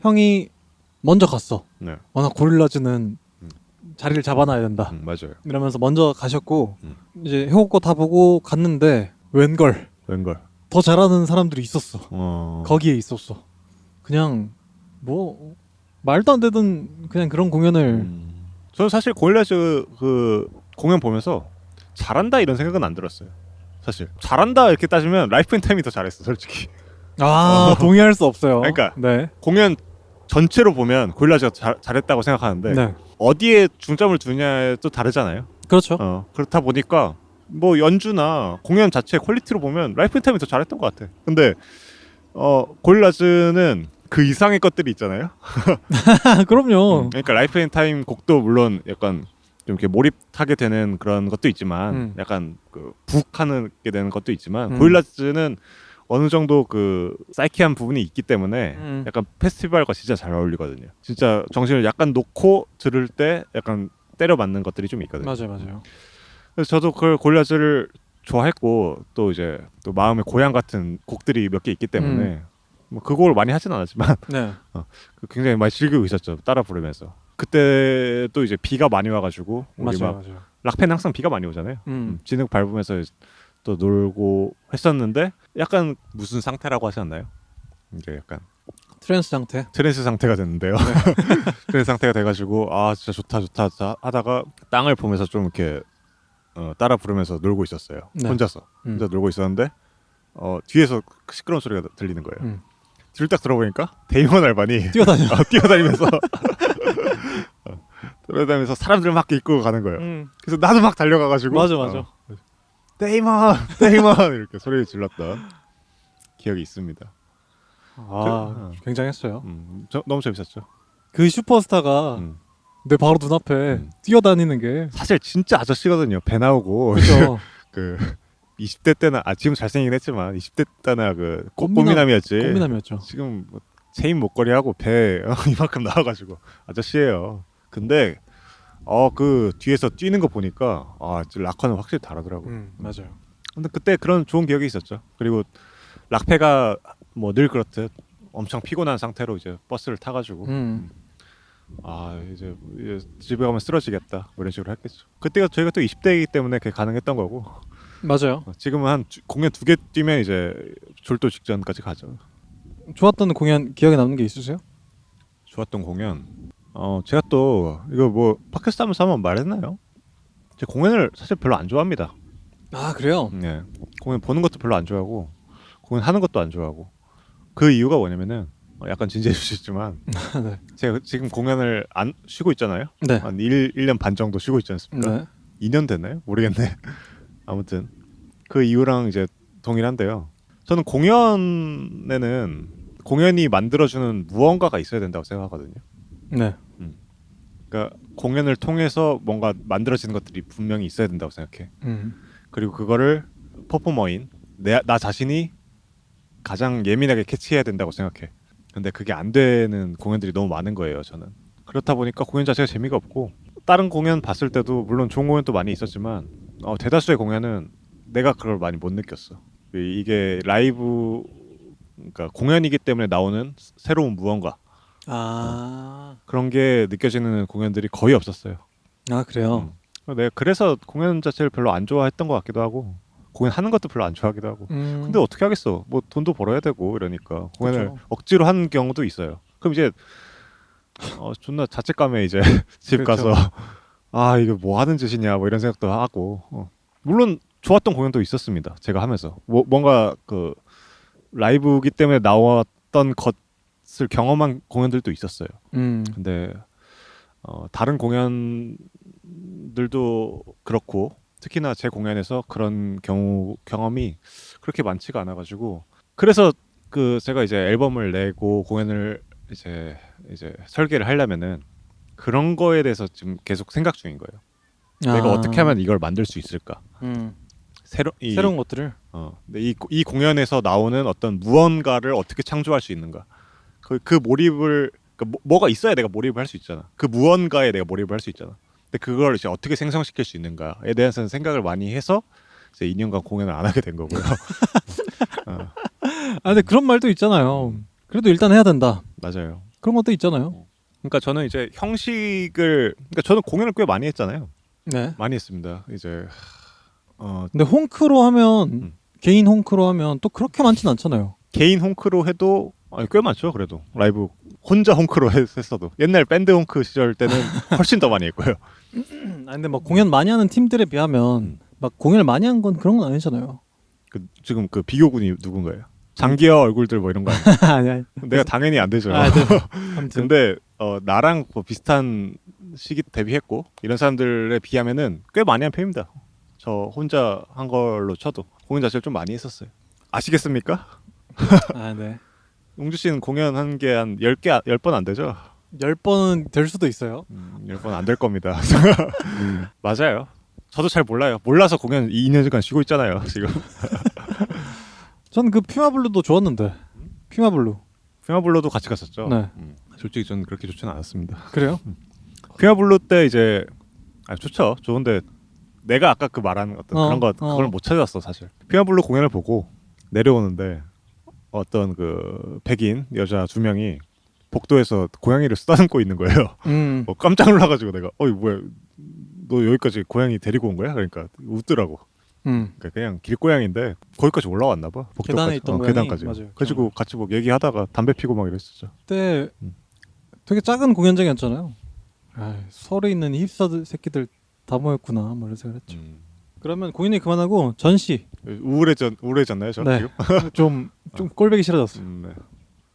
형이 먼저 갔어. 나 고릴라즈는 자리를 잡아놔야 된다. 맞아요. 이러면서 먼저 가셨고 이제 혁오 거 다 보고 갔는데 웬걸 더 잘하는 사람들이 있었어. 거기에 있었어. 그냥 뭐 말도 안 되던 그냥 그런 공연을 저는 사실 고릴라즈 그 공연 보면서 잘한다 이런 생각은 안 들었어요. 사실 잘한다 이렇게 따지면 라이프 앤 타임이 더 잘했어, 솔직히. 동의할 수 없어요. 그러니까 공연 전체로 보면 고릴라즈가 잘했다고 생각하는데 어디에 중점을 두냐에 또 다르잖아요. 그렇죠. 그렇다 보니까 뭐 연주나 공연 자체 퀄리티로 보면 라이프 앤 타임이 더 잘했던 것 같아. 근데 고릴라즈는 그 이상의 것들이 있잖아요. 그럼요. 그러니까 라이프 앤 타임 곡도 물론 약간 좀 이렇게 몰입하게 되는 그런 것도 있지만 약간 그 북하는 게 되는 것도 있지만 고릴라즈는 어느 정도 그 사이키한 부분이 있기 때문에 약간 페스티벌과 진짜 잘 어울리거든요. 진짜 정신을 약간 놓고 들을 때 약간 때려 맞는 것들이 좀 있거든요. 맞아요. 그래서 저도 그걸 고릴라즈를 좋아했고 또 이제 또 마음의 고향 같은 곡들이 몇 개 있기 때문에 뭐 그 곡을 많이 하진 않았지만 네. 굉장히 많이 즐기고 있었죠. 따라 부르면서. 그때 또 이제 비가 많이 와가지고 우리 맞아요, 막 맞아요. 락팬 항상 비가 많이 오잖아요. 진흙 밟으면서 또 놀고 했었는데 약간 무슨 상태라고 하지 않나요? 이제 약간 트랜스 상태. 트랜스 상태가 됐는데요. 트랜스 상태가 돼가지고 아 진짜 좋다 하다가 땅을 보면서 좀 이렇게 따라 부르면서 놀고 있었어요. 네. 혼자 놀고 있었는데 뒤에서 시끄러운 소리가 들리는 거예요. 뒤를 딱 들어보니까 데이먼 알반이 뛰어다니면서 돌아다니면서 사람들 막 이끌고 가는 거예요. 그래서 나도 막 달려가가지고 맞아. 데이먼 이렇게 소리를 질렀던 기억이 있습니다. 굉장했어요. 너무 재밌었죠. 그 슈퍼스타가 내 바로 눈앞에 뛰어다니는 게 사실 진짜 아저씨거든요. 배 나오고 그렇죠. 그 20대 때나 지금 잘생기긴 했지만 20대 때나 그 꽃미남이었지. 꽃미남이었죠. 지금 뭐 체인 목걸이 하고 배 이만큼 나와가지고 아저씨예요. 근데 그 뒤에서 뛰는 거 보니까 락커는 확실히 다르더라고. 맞아요. 근데 그때 그런 좋은 기억이 있었죠. 그리고 락패가 뭐 늘 그렇듯 엄청 피곤한 상태로 이제 버스를 타가지고 이제 집에 가면 쓰러지겠다 뭐 이런 식으로 했겠죠. 그때가 저희가 또 20대이기 때문에 그게 가능했던 거고. 맞아요. 지금은 한 공연 2개 뛰면 이제 졸도 직전까지 가죠. 좋았던 공연 기억에 남는 게 있으세요? 좋았던 공연. 제가 또 이거 뭐 팟캐스트 하면서 한번 말했나요? 제 공연을 사실 별로 안 좋아합니다. 아 그래요? 네. 공연 보는 것도 별로 안 좋아하고 공연 하는 것도 안 좋아하고 그 이유가 뭐냐면은 약간 진지해 주시지만 네. 제가 지금 공연을 안 쉬고 있잖아요. 네. 한 1년 반 정도 쉬고 있지 않습니까? 네. 2년 됐나요? 모르겠네. 아무튼 그 이유랑 이제 동일한데요. 저는 공연에는 공연이 만들어주는 무언가가 있어야 된다고 생각하거든요. 네. 그러니까 공연을 통해서 뭔가 만들어지는 것들이 분명히 있어야 된다고 생각해. 그리고 그거를 퍼포머인 나 자신이 가장 예민하게 캐치해야 된다고 생각해. 근데 그게 안 되는 공연들이 너무 많은 거예요. 저는 그렇다 보니까 공연 자체가 재미가 없고 다른 공연 봤을 때도 물론 좋은 공연도 많이 있었지만 대다수의 공연은 내가 그걸 많이 못 느꼈어. 이게 라이브 그러니까 공연이기 때문에 나오는 새로운 무언가 그런 게 느껴지는 공연들이 거의 없었어요. 아 그래요? 내가 그래서 공연 자체를 별로 안 좋아했던 것 같기도 하고 공연하는 것도 별로 안 좋아하기도 하고 근데 어떻게 하겠어. 뭐 돈도 벌어야 되고 이러니까 공연을 그쵸. 억지로 하는 경우도 있어요. 그럼 이제 존나 자책감에 이제 집 그렇죠. 가서 이게 뭐 하는 짓이냐 뭐 이런 생각도 하고 물론 좋았던 공연도 있었습니다. 제가 하면서 뭔가 그 라이브기 때문에 나왔던 것을 경험한 공연들도 있었어요. 근데 다른 공연들도 그렇고 특히나 제 공연에서 그런 경험이 그렇게 많지가 않아가지고 그래서 제가 이제 앨범을 내고 공연을 이제 설계를 하려면은 그런 거에 대해서 지금 계속 생각 중인 거예요. 내가 어떻게 하면 이걸 만들 수 있을까? 새로운 것들을. 근데 이 공연에서 나오는 어떤 무언가를 어떻게 창조할 수 있는가? 그 몰입을 뭐가 있어야 내가 몰입을 할 수 있잖아. 그 무언가에 내가 몰입을 할 수 있잖아. 근데 그걸 이제 어떻게 생성시킬 수 있는가에 대해서는 생각을 많이 해서 이제 2년간 공연을 안 하게 된 거고요. 근데 그런 말도 있잖아요. 그래도 일단 해야 된다. 맞아요. 그런 것도 있잖아요. 그러니까 저는 이제 그러니까 저는 공연을 꽤 많이 했잖아요. 네. 많이 했습니다. 이제 근데 홈크로 하면 개인 홈크로 하면 또 그렇게 많진 않잖아요. 개인 홈크로 해도 꽤 많죠. 그래도 라이브 혼자 홈크로 했어도 옛날 밴드 홈크 시절 때는 훨씬 더 많이 했고요. 근데 막 공연 많이 하는 팀들에 비하면 막 공연을 많이 한 건 그런 건 아니잖아요. 지금 그 비교군이 누군가요? 장기하 얼굴들 뭐 이런 거 아니야? 아니. 내가 당연히 안 되죠. 네. 근데 나랑 뭐 비슷한 시기 데뷔했고 이런 사람들에 비하면은 꽤 많이 한 편입니다. 저 혼자 한 걸로 쳐도 공연 자체를 좀 많이 했었어요. 아시겠습니까? 네. 용주 씨는 공연한 게 한 10번 안 되죠? 10번은 될 수도 있어요. 10번 안 될 겁니다. 맞아요. 저도 잘 몰라요. 몰라서 공연 2년간 쉬고 있잖아요. 지금. 전 그 피마블루도 좋았는데. 피마블루도 같이 갔었죠. 네. 솔직히 저는 그렇게 좋지는 않았습니다. 그래요? 피마블루 때 이제 좋죠. 좋은데 내가 아까 그 말하는 어떤 그런 거 그걸 못 찾았어 사실. 피아블루 공연을 보고 내려오는데 어떤 그 백인 여자 2명이 복도에서 고양이를 쓰다듬고 있는 거예요. 깜짝 놀라가지고 내가 어이 뭐야 너 여기까지 고양이 데리고 온 거야? 그러니까 웃더라고. 그러니까 그냥 길고양인데 거기까지 올라왔나 봐. 복도까지. 계단에 있던 고양이. 계단까지. 맞아요. 그래가지고 같이 뭐 얘기하다가 담배 피고 막 이랬었죠. 그때 되게 작은 공연장이었잖아요. 서울에 있는 힙스터 새끼들 다 모였구나 뭐 이런 생각했죠. 그러면 공연이 그만하고 전시. 우울해졌나요, 저 네. 지금? 좀 꼴보기 싫어졌어. 네.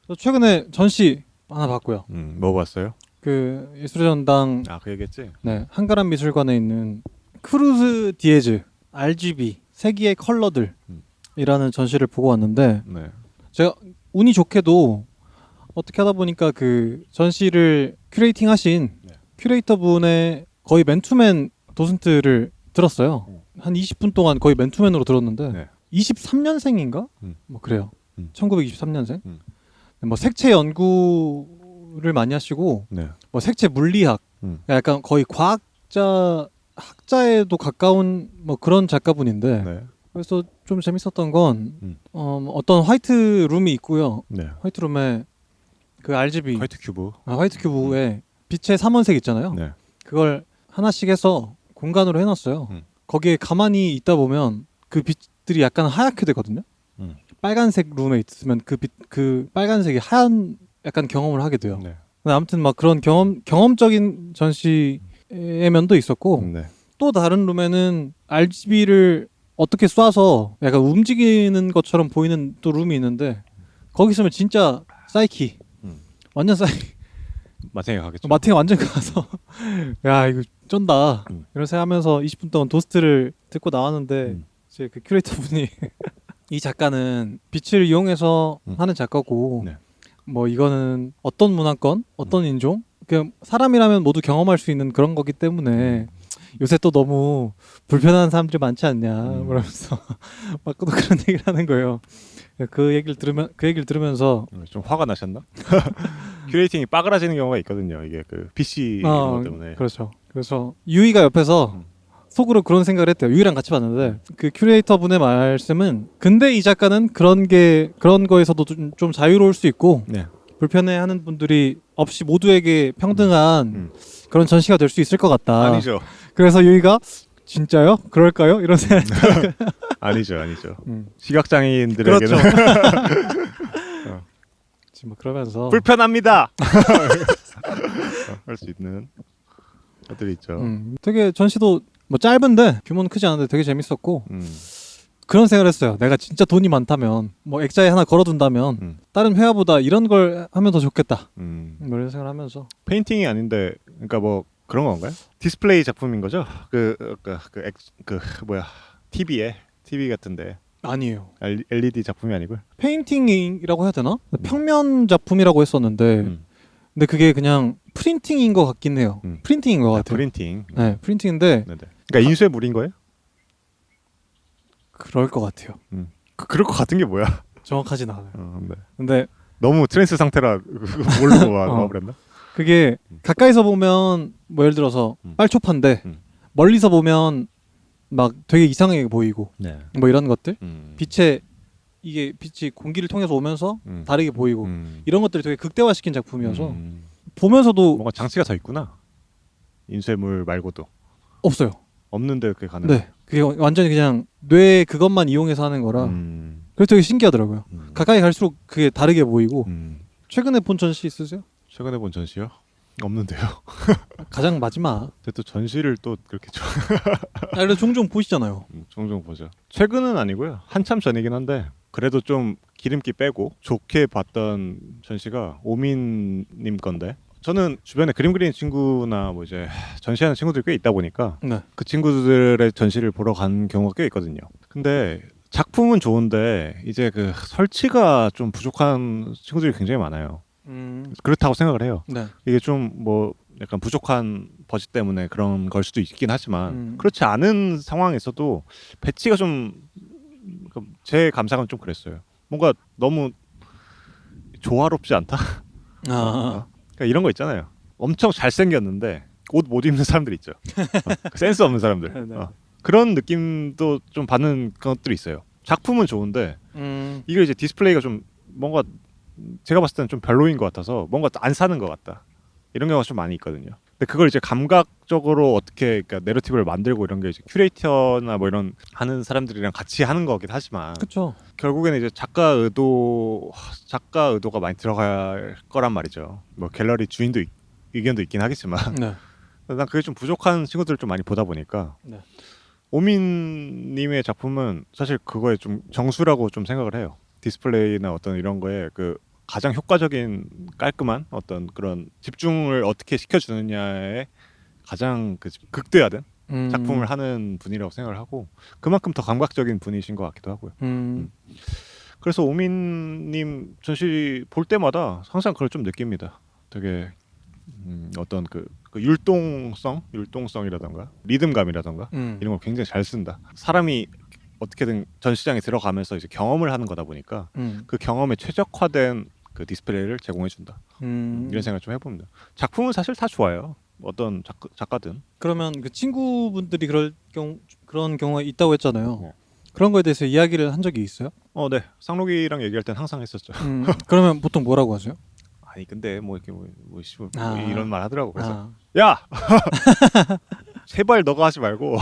저 최근에 전시 하나 봤고요. 뭐 봤어요? 그 예술의 전당 그 얘기했지. 네, 한가람 미술관에 있는 크루즈 디에즈 RGB 세기의 컬러들이라는 전시를 보고 왔는데 네. 제가 운이 좋게도 어떻게 하다 보니까 그 전시를 큐레이팅 하신 큐레이터 분의 거의 맨투맨 도슨트를 들었어요. 한 20분 동안 거의 맨투맨으로 들었는데 23년생인가? 뭐 그래요. 1923년생. 뭐 색채 연구를 많이 하시고 뭐 색채 물리학, 약간 거의 학자에도 가까운 뭐 그런 작가분인데 그래서 좀 재밌었던 건 어떤 화이트 룸이 있고요. 화이트 룸에 그 RGB 화이트 큐브. 화이트 큐브에 빛의 삼원색 있잖아요. 그걸 하나씩 해서 공간으로 해놨어요. 거기에 가만히 있다 보면 그 빛들이 약간 하얗게 되거든요. 빨간색 룸에 있으면 그 빨간색이 하얀 약간 경험을 하게 돼요. 근데 아무튼 막 그런 경험적인 전시의 면도 있었고 또 다른 룸에는 RGB를 어떻게 쏴서 약간 움직이는 것처럼 보이는 또 룸이 있는데 거기 있으면 진짜 사이키 완전 마탱이 가겠죠. 마탱이 완전 가서 야 이거 쩐다 이런 생각하면서 20분 동안 도스트를 듣고 나왔는데 이제 그 큐레이터 분이 이 작가는 빛을 이용해서 하는 작가고 뭐 이거는 어떤 문화권 어떤 인종 그 사람이라면 모두 경험할 수 있는 그런 거기 때문에 요새 또 너무 불편한 사람들이 많지 않냐 그러면서 막 또 그런 얘기를 하는 거예요. 그 얘기를 들으면서 좀 화가 나셨나? 큐레이팅이 빠그라지는 경우가 있거든요. 이게 그 PC 이런 것 때문에. 그렇죠. 그래서 유이가 옆에서 속으로 그런 생각을 했대요. 유이랑 같이 봤는데 그 큐레이터 분의 말씀은 근데 이 작가는 그런 거에서도 좀 자유로울 수 있고 불편해하는 분들이 없이 모두에게 평등한 그런 전시가 될 수 있을 것 같다. 아니죠. 그래서 유이가 진짜요? 그럴까요? 이런 생각. 아니죠. 시각장애인들에게는 그렇죠. 지금 뭐 그러면서 불편합니다. 할 수 있는 것들이 있죠. 되게 전시도 뭐 짧은데 규모는 크지 않은데 되게 재밌었고 그런 생각을 했어요. 내가 진짜 돈이 많다면 뭐 액자에 하나 걸어둔다면 다른 회화보다 이런 걸 하면 더 좋겠다. 뭐 이런 생각을 하면서 페인팅이 아닌데 그러니까 뭐 그런 건가요? 디스플레이 작품인 거죠? TV 같은데 아니에요. LED 작품이 아니고요. 페인팅이라고 해야 되나? 평면 작품이라고 했었는데 근데 그게 그냥 프린팅인 것 같긴 해요. 프린팅인 것 같아요. 프린팅. 네, 프린팅인데. 그러니까 인쇄 물인 거예요? 그럴 것 같아요. 그럴 것 같은 게 뭐야? 정확하진 않아요. 네. 근데 너무 트랜스 상태라 모르고 와버렸나? 그게 가까이서 보면 뭐 예를 들어서 빨초판데 멀리서 보면 막 되게 이상하게 보이고 뭐 이런 것들 이게 빛이 공기를 통해서 오면서 다르게 보이고 이런 것들이 되게 극대화시킨 작품이어서 보면서도 뭔가 장치가 더 있구나. 인쇄물 말고도 없어요. 없는데 그게 가능. 네, 그게 완전히 그냥 뇌 그것만 이용해서 하는 거라. 그래서 되게 신기하더라고요. 가까이 갈수록 그게 다르게 보이고. 최근에 본 전시 있으세요? 최근에 본 전시요? 없는데요. 가장 마지막. 근데 또 전시를 또 그렇게 그래도 종종 보시잖아요. 종종 보죠. 최근은 아니고요. 한참 전이긴 한데 그래도 좀 기름기 빼고 좋게 봤던 전시가 오민님 건데 저는 주변에 그림 그리는 친구나 뭐 이제 전시하는 친구들이 꽤 있다 보니까 그 친구들의 전시를 보러 간 경우가 꽤 있거든요. 근데 작품은 좋은데 이제 그 설치가 좀 부족한 친구들이 굉장히 많아요. 그렇다고 생각을 해요. 이게 좀 뭐 약간 부족한 버짓 때문에 그런 걸 수도 있긴 하지만 그렇지 않은 상황에서도 배치가 좀 제 감상은 좀 그랬어요. 뭔가 너무 조화롭지 않다. 그러니까 이런 거 있잖아요. 엄청 잘생겼는데 옷 못 입는 사람들 있죠. 센스 없는 사람들. 그런 느낌도 좀 받는 것들이 있어요. 작품은 좋은데 이게 이제 디스플레이가 좀 뭔가 제가 봤을 때는 좀 별로인 것 같아서 뭔가 안 사는 것 같다. 이런 경우가 좀 많이 있거든요. 근데 그걸 이제 감각적으로 어떻게 그러니까 내러티브를 만들고 이런 게 이제 큐레이터나 뭐 이런 하는 사람들이랑 같이 하는 거긴 하지만 그렇죠. 결국에는 이제 작가 의도가 많이 들어갈 거란 말이죠. 뭐 갤러리 주인도 의견도 있긴 하겠지만 네. 난 그게 좀 부족한 친구들을 좀 많이 보다 보니까 네. 오민님의 작품은 사실 그거에 좀 정수라고 좀 생각을 해요. 디스플레이나 어떤 이런 거에 그 가장 효과적인 깔끔한 어떤 그런 집중을 어떻게 시켜주느냐에 가장 그 극대화된 작품을 하는 분이라고 생각을 하고 그만큼 더 감각적인 분이신 것 같기도 하고요. 그래서 오민님 전시 볼 때마다 항상 그걸 좀 느낍니다. 되게 어떤 그 율동성이라던가 리듬감이라던가 이런 걸 굉장히 잘 쓴다. 사람이 어떻게든 전시장에 들어가면서 이제 경험을 하는 거다 보니까 그 경험에 최적화된 그 디스플레이를 제공해준다. 이런 생각을 좀 해봅니다. 작품은 사실 다 좋아요. 어떤 작가든. 그러면 그 친구분들이 그런 경우가 있다고 했잖아요. 네. 그런 거에 대해서 이야기를 한 적이 있어요? 네. 쌍록이랑 얘기할 땐 항상 했었죠. 그러면 보통 뭐라고 하세요? 아니 근데 뭐 이렇게 뭐 아. 이런 말 하더라고. 그래서 야 제발 너가 하지 말고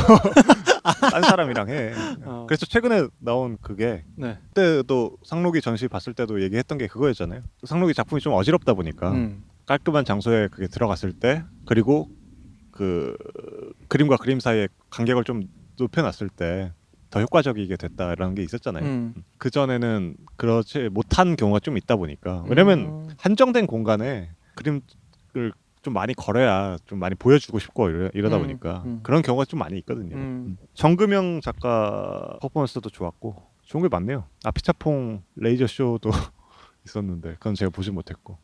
딴 사람이랑 해. 그래서 최근에 나온 그게 네. 그때도 상록이 전시 봤을 때도 얘기했던 게 그거였잖아요. 상록이 작품이 좀 어지럽다 보니까 깔끔한 장소에 그게 들어갔을 때 그리고 그 그림과 그림 사이의 간격을 좀 높여놨을 때 더 효과적이게 됐다라는 게 있었잖아요. 그 전에는 그렇지 못한 경우가 좀 있다 보니까 왜냐면 한정된 공간에 그림을 좀 많이 걸어야 좀 많이 보여주고 싶고 이러다 보니까 그런 경우가 좀 많이 있거든요. 정금영 작가 퍼포먼스도 좋았고 좋은 게 많네요. 아피차퐁 레이저 쇼도 있었는데 그건 제가 보지 못했고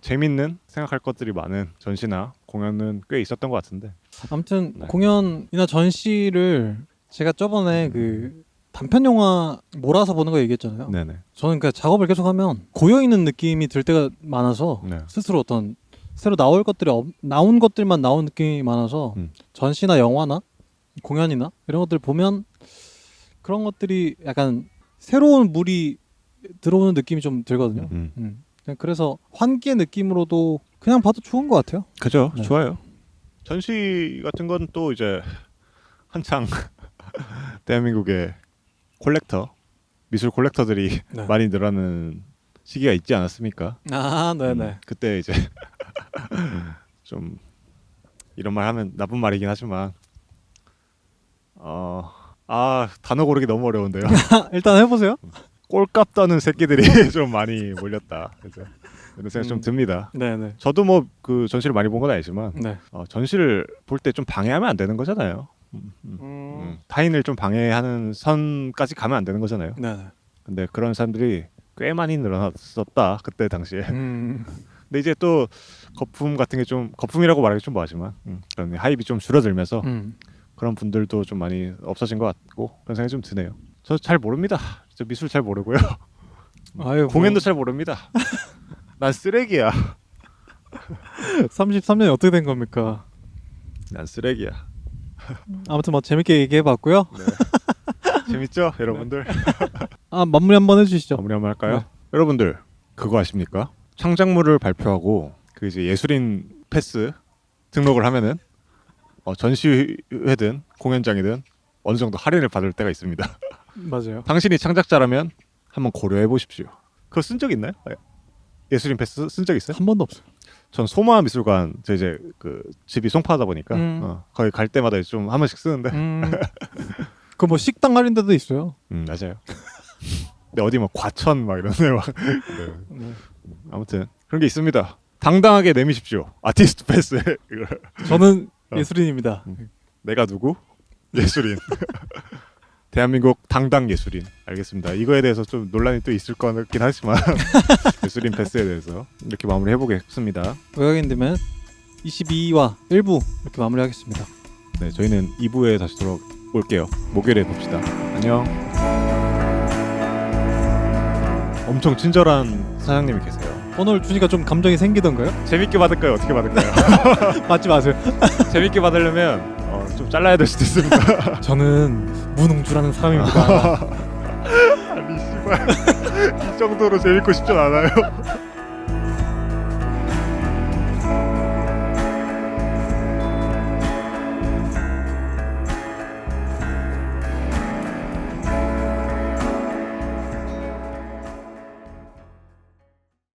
재밌는 생각할 것들이 많은 전시나 공연은 꽤 있었던 것 같은데 아무튼 네. 공연이나 전시를 제가 저번에 그 단편 영화 몰아서 보는 거 얘기했잖아요. 네네. 저는 그 작업을 계속하면 고여 있는 느낌이 들 때가 많아서 네. 스스로 어떤 새로 나온 것들만 나온 느낌이 많아서 전시나 영화나 공연이나 이런 것들 보면 그런 것들이 약간 새로운 물이 들어오는 느낌이 좀 들거든요. 그래서 환기의 느낌으로도 그냥 봐도 좋은 것 같아요. 그죠. 네. 좋아요. 전시 같은 건 또 이제 한창 대한민국의 미술 콜렉터들이 네. 많이 늘어나는 시기가 있지 않았습니까? 아, 네네. 그때 이제 좀 이런 말 하면 나쁜 말이긴 하지만 단어 고르기 너무 어려운데요. 일단 해보세요. 꼴값 떠는 새끼들이 좀 많이 몰렸다. 그래서 이런 생각 좀 듭니다. 네네. 저도 뭐 그 전시를 많이 본 건 아니지만 네. 전시를 볼 때 좀 방해하면 안 되는 거잖아요. 타인을 좀 방해하는 선까지 가면 안 되는 거잖아요. 네네. 근데 그런 사람들이 꽤 많이 늘어났었다 그때 당시에. 근데 이제 또 거품 같은 게 좀 거품이라고 말하기 좀 뭐하지만 그런 하입이 좀 줄어들면서 그런 분들도 좀 많이 없어진 것 같고 그런 생각이 좀 드네요. 저 잘 모릅니다. 저 미술 잘 모르고요. 아유, 공연도 잘 모릅니다. 난 쓰레기야. 33년이 어떻게 된 겁니까? 난 쓰레기야. 아무튼 뭐 재밌게 얘기해봤고요. 네. 재밌죠, 여러분들? 마무리 한번 해주시죠. 마무리 한번 할까요? 네. 여러분들 그거 아십니까? 창작물을 발표하고 그 이제 예술인 패스 등록을 하면은 전시회든 공연장이든 어느 정도 할인을 받을 때가 있습니다. 맞아요. 당신이 창작자라면 한번 고려해 보십시오. 그거 쓴 적 있나요? 예술인 패스 쓴 적 있어요? 한 번도 없어요. 전 소마미술관 저 이제 그 집이 송파하다 보니까 거기 갈 때마다 좀 한 번씩 쓰는데. 그 뭐 식당 할인 데도 있어요. 맞아요. 근데 어디 뭐 과천 막 이런 데 막. 네. 네. 아무튼 그런 게 있습니다. 당당하게 내미십시오. 아티스트 패스. 이걸. 저는 예술인입니다. 내가 누구? 예술인. 대한민국 당당 예술인. 알겠습니다. 이거에 대해서 좀 논란이 또 있을 것 같긴 하지만 예술인 패스에 대해서 이렇게 마무리해 보겠습니다. 외곽인 되면 22화 1부 이렇게 마무리하겠습니다. 네, 저희는 2부에 다시 돌아올게요. 목요일에 봅시다. 안녕. 엄청 친절한 사장님이 계세요. 오늘 주니까 좀 감정이 생기던가요? 재밌게 받을까요? 어떻게 받을까요? 받지 마세요. 재밌게 받으려면 좀 잘라야 될 수도 있습니다. 저는 문웅주라는 사람입니다. 아니 씨발 이 정도로 재밌고 싶진 않아요.